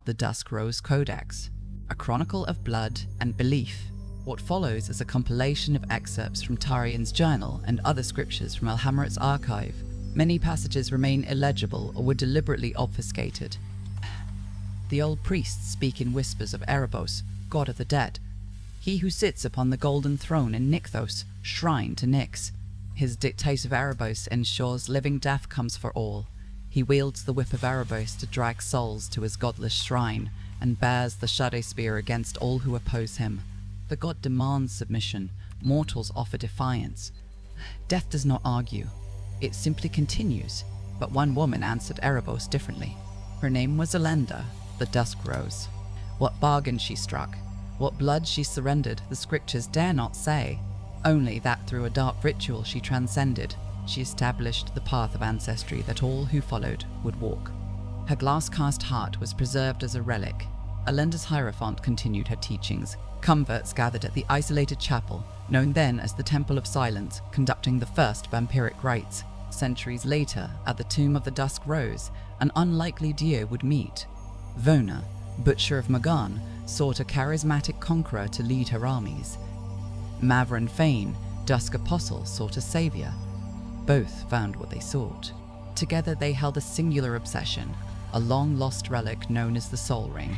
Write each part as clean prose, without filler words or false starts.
the Dusk Rose Codex, a chronicle of blood and belief. What follows is a compilation of excerpts from Tarrian's journal and other scriptures from Alhammarret's archive. Many passages remain illegible or were deliberately obfuscated. The old priests speak in whispers of Erebos, god of the dead, he who sits upon the golden throne in Nykthos, shrine to Nyx. His dictate of Erebos ensures living death comes for all. He wields the whip of Erebos to drag souls to his godless shrine, and bears the shadow spear against all who oppose him. The god demands submission, mortals offer defiance. Death does not argue, it simply continues, but one woman answered Erebos differently. Her name was Elenda, the Dusk Rose. What bargain she struck, what blood she surrendered, the scriptures dare not say. Only that through a dark ritual she transcended, she established the path of ancestry that all who followed would walk. Her glass-cast heart was preserved as a relic. Elenda's hierophant continued her teachings. Converts gathered at the isolated chapel, known then as the Temple of Silence, conducting the first vampiric rites. Centuries later, at the tomb of the Dusk Rose, an unlikely duo would meet. Vona, butcher of Magan, sought a charismatic conqueror to lead her armies. Mavrin Fane, Dusk Apostle, sought a savior. Both found what they sought. Together they held a singular obsession, a long-lost relic known as the Soul Ring.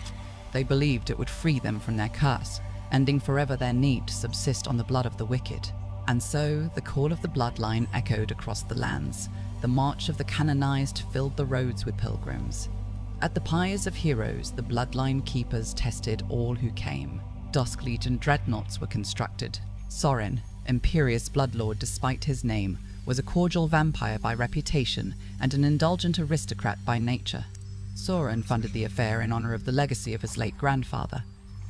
They believed it would free them from their curse, ending forever their need to subsist on the blood of the wicked. And so, the call of the bloodline echoed across the lands. The march of the canonized filled the roads with pilgrims. At the pyres of heroes, the bloodline keepers tested all who came. Dusk Legion dreadnoughts were constructed. Sorin, imperious bloodlord despite his name, was a cordial vampire by reputation and an indulgent aristocrat by nature. Sorin funded the affair in honor of the legacy of his late grandfather.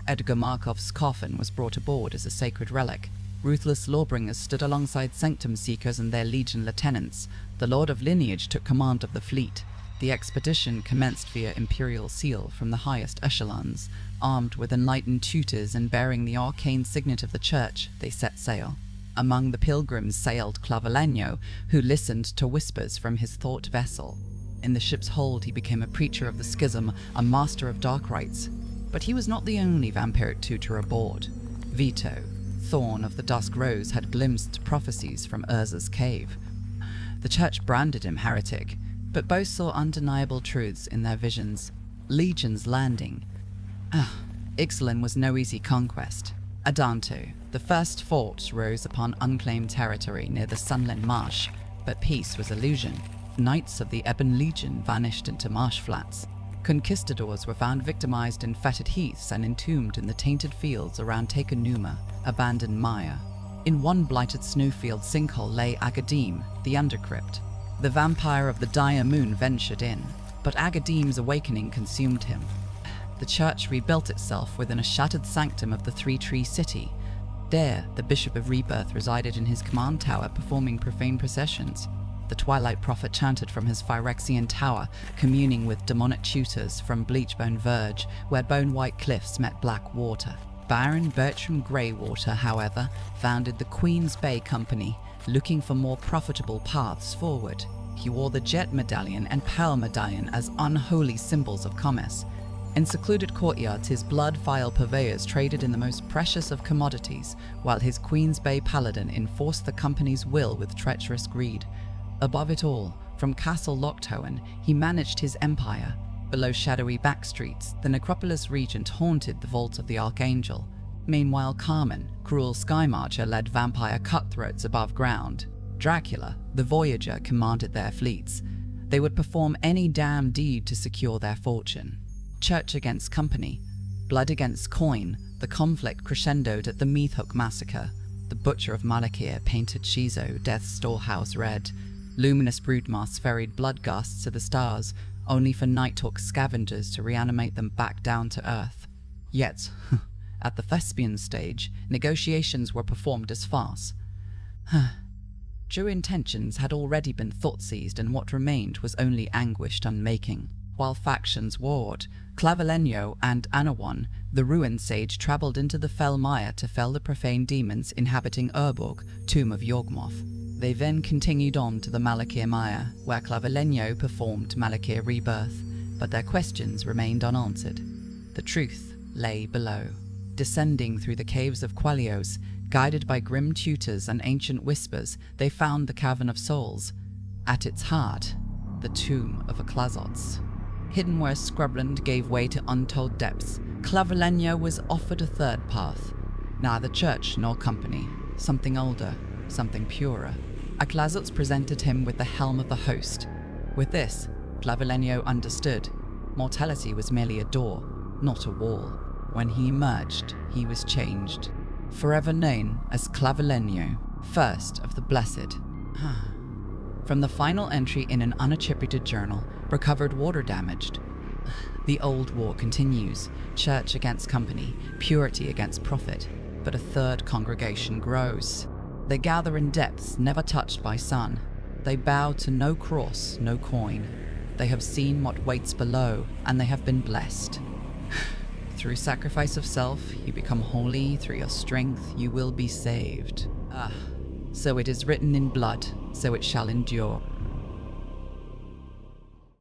Edgar Markov's coffin was brought aboard as a sacred relic. Ruthless lawbringers stood alongside sanctum seekers and their legion lieutenants. The Lord of Lineage took command of the fleet. The expedition commenced via imperial seal from the highest echelons. Armed with enlightened tutors and bearing the arcane signet of the church, they set sail. Among the pilgrims sailed Clavileño, who listened to whispers from his thought vessel. In the ship's hold he became a preacher of the schism, a master of dark rites. But he was not the only vampiric tutor aboard. Vito, Thorn of the Dusk Rose, had glimpsed prophecies from Urza's cave. The church branded him heretic, but both saw undeniable truths in their visions. Legions landing. Ixalan was no easy conquest. Adanto, the first fort, rose upon unclaimed territory near the Sunland Marsh, but peace was illusion. Knights of the Ebon Legion vanished into marsh flats. Conquistadors were found victimized in fetid heaths and entombed in the tainted fields around Takenuma, abandoned Maya. In one blighted snowfield sinkhole lay Agadim, the Undercrypt. The vampire of the dire moon ventured in, but Agadim's awakening consumed him. The church rebuilt itself within a shattered sanctum of the Three-Tree City. There, the Bishop of Rebirth resided in his command tower performing profane processions. The Twilight Prophet chanted from his Phyrexian tower, communing with demonic tutors from Bleachbone Verge, where bone-white cliffs met black water. Baron Bertram Greywater, however, founded the Queen's Bay Company, looking for more profitable paths forward. He wore the Jet Medallion and Pearl Medallion as unholy symbols of commerce. In secluded courtyards, his blood-file purveyors traded in the most precious of commodities, while his Queen's Bay Paladin enforced the company's will with treacherous greed. Above it all, from Castle Lochthoen, he managed his empire. Below shadowy backstreets, the Necropolis Regent haunted the vault of the Archangel. Meanwhile, Carmen, cruel skymarcher, led vampire cutthroats above ground. Dracula, the Voyager, commanded their fleets. They would perform any damn deed to secure their fortune. Church against company, blood against coin, the conflict crescendoed at the Meathhook massacre. The Butcher of Malakir painted Shizo, Death's storehouse, red. Luminous broodmoths ferried blood ghasts to the stars, only for Nighthawk scavengers to reanimate them back down to Earth. Yet, at the Thespian stage, negotiations were performed as farce. True intentions had already been thought-seized, and what remained was only anguished unmaking. While factions warred, Clavileño and Anawan, the ruined sage, travelled into the Fell Mire to fell the profane demons inhabiting Urborg, tomb of Yawgmoth. They then continued on to the Malakir Mire, where Clavileño performed Malakir Rebirth, but their questions remained unanswered. The truth lay below. Descending through the caves of Qualios, guided by grim tutors and ancient whispers, they found the Cavern of Souls. At its heart, the tomb of Aclazots. Hidden where Scrubland gave way to untold depths, Clavileño was offered a third path. Neither church nor company. Something older, something purer. Aclazots presented him with the helm of the host. With this, Clavileño understood. Mortality was merely a door, not a wall. When he emerged, he was changed. Forever known as Clavileño, first of the blessed. From the final entry in an unattributed journal, recovered water damaged. The old war continues, church against company, purity against profit, but a third congregation grows. They gather in depths never touched by sun. They bow to no cross, no coin. They have seen what waits below, and they have been blessed. Through sacrifice of self, you become holy. Through your strength, you will be saved. So it is written in blood, so it shall endure.